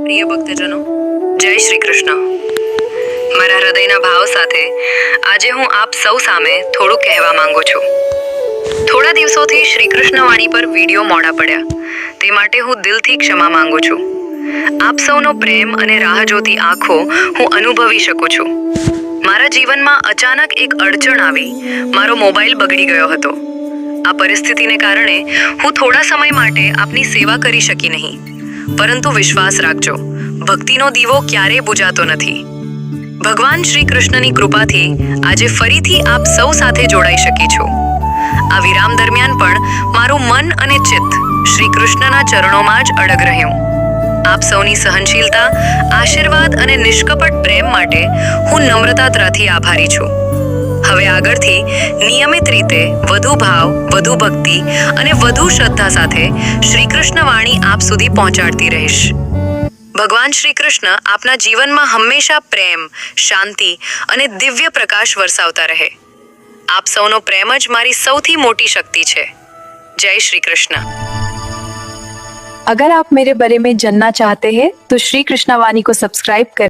પ્રિય ભક્તજનો, જય શ્રી કૃષ્ણ. મારા હૃદયના ભાવ સાથે આજે હું આપ સૌ સામે થોડું કહેવા માંગુ છું. થોડા દિવસોથી શ્રી કૃષ્ણ વાણી પર વિડીયો મોડા પડ્યા, તે માટે હું દિલથી ક્ષમા માંગુ છું. આપ સૌનો પ્રેમ અને રાહ જોતી આંખો હું અનુભવી શકું છું. મારા જીવનમાં અચાનક એક અડચણ આવી. મારો મોબાઈલ બગડી ગયો હતો. આ પરિસ્થિતિને કારણે હું થોડા સમય માટે આપની સેવા કરી શકી નહીં, પરંતુ વિશ્વાસ રાખજો, ભક્તિનો દીવો ક્યારેય બુજાતો નથી. ભગવાન શ્રી કૃષ્ણની કૃપાથી આજે ફરીથી આપ સૌ સાથે જોડાઈ શકી છું. આ વિરામ દરમિયાન પણ મારું મન અને ચિત્ત શ્રી કૃષ્ણના ચરણોમાં જ અડગ રહ્યું. આપ સૌની સહનશીલતા, આશીર્વાદ અને નિષ્કપટ પ્રેમ માટે હું નમ્રતાથી આભારી છું. હવે આગળથી નિયમિત રીતે વધુ ભાવ, વધુ ભક્તિ અને વધુ શ્રદ્ધા સાથે શ્રી કૃષ્ણ વાણી આપ સુધી પહોંચાડતી રહીશ. ભગવાન શ્રી કૃષ્ણ આપના જીવનમાં હંમેશા પ્રેમ, શાંતિ અને દિવ્ય પ્રકાશ વરસાવતા રહે. આપ સૌનો પ્રેમ જ મારી સૌથી મોટી શક્તિ છે. જય श्री कृष्ण. अगर आप मेरे बारे में जानना चाहते हैं तो श्री कृष्णा वाणी को सब्सक्राइब करें.